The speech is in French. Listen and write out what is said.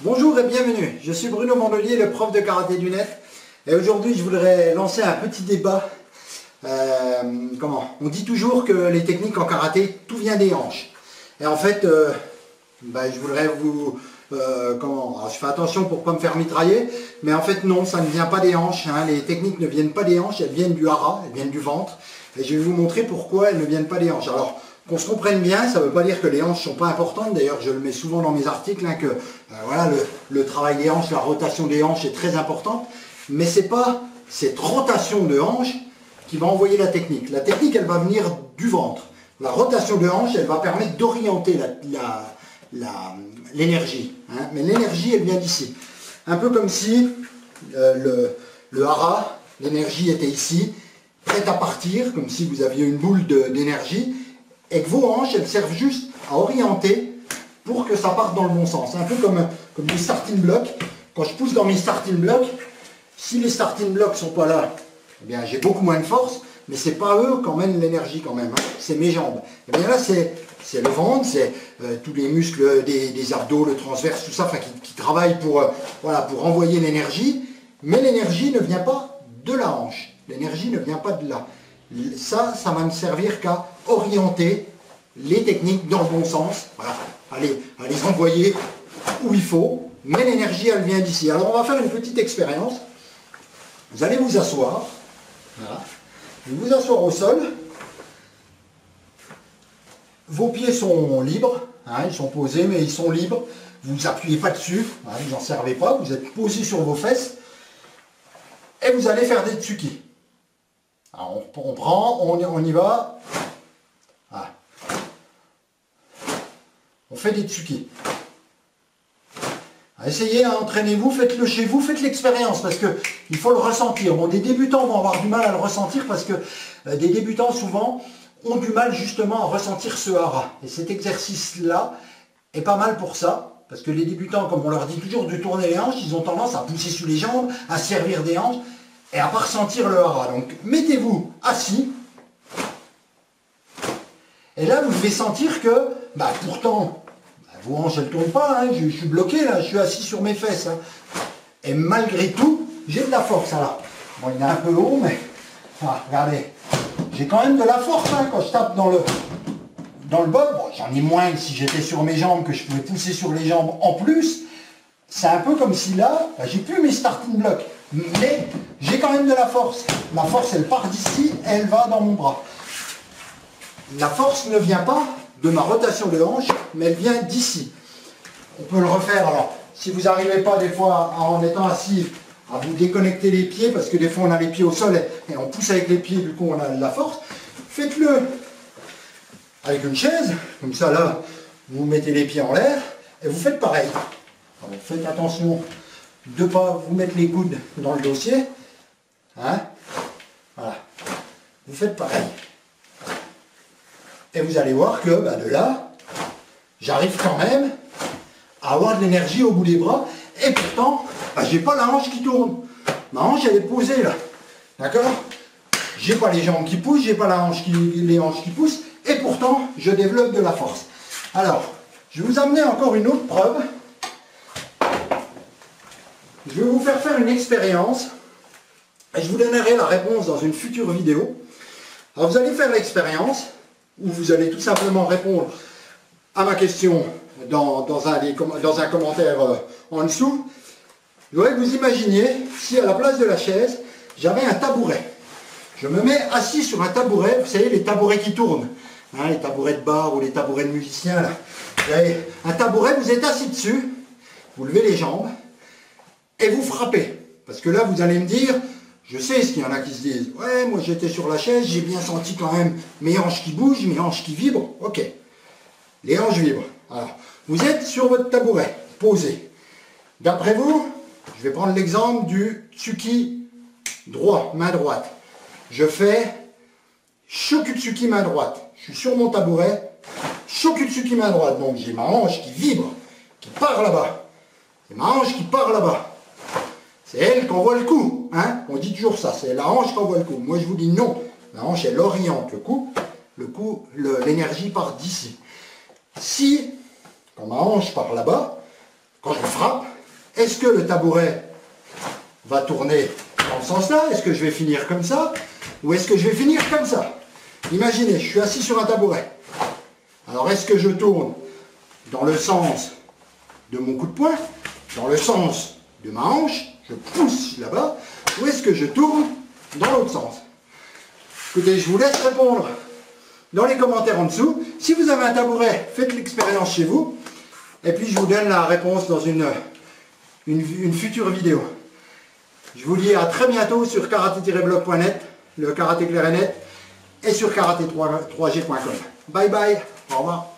Bonjour et bienvenue, je suis Bruno Mandelier, le prof de karaté du net. Et aujourd'hui je voudrais lancer un petit débat. On dit toujours que les techniques en karaté, tout vient des hanches. Et en fait, je voudrais vous... alors je fais attention pour ne pas me faire mitrailler, mais en fait non, ça ne vient pas des hanches. Hein. Les techniques ne viennent pas des hanches, elles viennent du hara, elles viennent du ventre. Et je vais vous montrer pourquoi elles ne viennent pas des hanches. Alors, qu'on se comprenne bien, ça ne veut pas dire que les hanches ne sont pas importantes. D'ailleurs, je le mets souvent dans mes articles, hein, que voilà, le travail des hanches, la rotation des hanches est très importante. Mais ce n'est pas cette rotation de hanches qui va envoyer la technique. La technique, elle va venir du ventre. La rotation de hanches, elle va permettre d'orienter l'énergie. Hein. Mais l'énergie, elle vient d'ici. Un peu comme si le hara, l'énergie était ici, prête à partir, comme si vous aviez une boule d'énergie, et que vos hanches, elles servent juste à orienter pour que ça parte dans le bon sens. Un peu comme des starting blocks. Quand je pousse dans mes starting blocks, si les starting blocks ne sont pas là, eh bien j'ai beaucoup moins de force, mais ce n'est pas eux qui emmènent l'énergie quand même, hein. C'est mes jambes. Et bien là, c'est le ventre, c'est tous les muscles des abdos, le transverse, tout ça, qui travaillent pour envoyer l'énergie, mais l'énergie ne vient pas de la hanche. L'énergie ne vient pas de là. Ça va ne servir qu'à orienter les techniques dans le bon sens, voilà, à les envoyer où il faut, mais l'énergie, elle vient d'ici. Alors, on va faire une petite expérience. Vous allez vous asseoir, voilà. Vous asseoir au sol. Vos pieds sont libres, hein, ils sont posés, mais ils sont libres. Vous ne vous appuyez pas dessus, hein, vous n'en servez pas, vous êtes posé sur vos fesses, et vous allez faire des tsuki. Alors on prend, on y va. Voilà. On fait des tsuki. Essayez, hein, entraînez-vous, faites-le chez vous, faites l'expérience, parce qu'il faut le ressentir. Bon, des débutants vont avoir du mal à le ressentir, parce que des débutants, souvent, ont du mal justement à ressentir ce hara. Et cet exercice-là est pas mal pour ça, parce que les débutants, comme on leur dit toujours de tourner les hanches, ils ont tendance à pousser sur les jambes, à servir des hanches, et à ne pas ressentir le hara. Donc mettez-vous assis, et là vous devez sentir que, pourtant, vos hanches elles ne tournent pas, hein, je suis bloqué là, je suis assis sur mes fesses. Hein. Et malgré tout, j'ai de la force là. Bon, il est un peu haut, mais regardez, j'ai quand même de la force hein, quand je tape dans le bol. Bon, j'en ai moins que si j'étais sur mes jambes, que je pouvais pousser sur les jambes en plus. C'est un peu comme si là, j'ai plus mes starting blocks. Mais j'ai quand même de la force. La force, elle part d'ici, elle va dans mon bras. La force ne vient pas de ma rotation de hanche, mais elle vient d'ici. On peut le refaire. Alors, si vous n'arrivez pas des fois, en étant assis, à vous déconnecter les pieds, parce que des fois on a les pieds au sol et on pousse avec les pieds, du coup on a de la force, faites-le avec une chaise, comme ça là, vous mettez les pieds en l'air, et vous faites pareil. Alors, faites attention de ne pas vous mettre les coudes dans le dossier. Hein? Voilà. Vous faites pareil. Et vous allez voir que de là, j'arrive quand même à avoir de l'énergie au bout des bras. Et pourtant, j'ai pas la hanche qui tourne. Ma hanche, elle est posée là. D'accord? J'ai pas les jambes qui poussent, j'ai pas les hanches qui poussent. Et pourtant, je développe de la force. Alors, je vais vous amener encore une autre preuve. Je vais vous faire une expérience et je vous donnerai la réponse dans une future vidéo. Alors vous allez faire l'expérience où vous allez tout simplement répondre à ma question dans un commentaire en dessous. Je voudrais que vous imaginiez si à la place de la chaise, j'avais un tabouret. Je me mets assis sur un tabouret, vous savez les tabourets qui tournent, hein, les tabourets de bar ou les tabourets de musiciens. Là. Vous avez un tabouret, vous êtes assis dessus, vous levez les jambes, et vous frappez. Parce que là, vous allez me dire, je sais ce qu'il y en a qui se disent, ouais, moi j'étais sur la chaise, j'ai bien senti quand même mes hanches qui bougent, mes hanches qui vibrent. Ok, les hanches vibrent. Alors, vous êtes sur votre tabouret, posé. D'après vous, je vais prendre l'exemple du tsuki droit, main droite. Je fais shokutsuki main droite. Je suis sur mon tabouret, shokutsuki main droite. Donc j'ai ma hanche qui vibre, qui part là-bas. C'est ma hanche qui part là-bas. C'est elle qui envoie le coup, hein? On dit toujours ça, c'est la hanche qui envoie le coup. Moi je vous dis non, la hanche elle oriente le coup, l'énergie part d'ici. Si, quand ma hanche part là-bas, quand je frappe, Est-ce que le tabouret va tourner dans ce sens-là? Est-ce que je vais finir comme ça? Ou est-ce que je vais finir comme ça? Imaginez, je suis assis sur un tabouret. Alors est-ce que je tourne dans le sens de mon coup de poing, dans le sens de ma hanche, je pousse là-bas, ou est-ce que je tourne dans l'autre sens? Écoutez, je vous laisse répondre dans les commentaires en dessous. Si vous avez un tabouret, faites l'expérience chez vous, et puis je vous donne la réponse dans une future vidéo. Je vous dis à très bientôt sur karaté-blog.net, le karaté clair et net, et sur karaté3g.com. Bye bye, au revoir.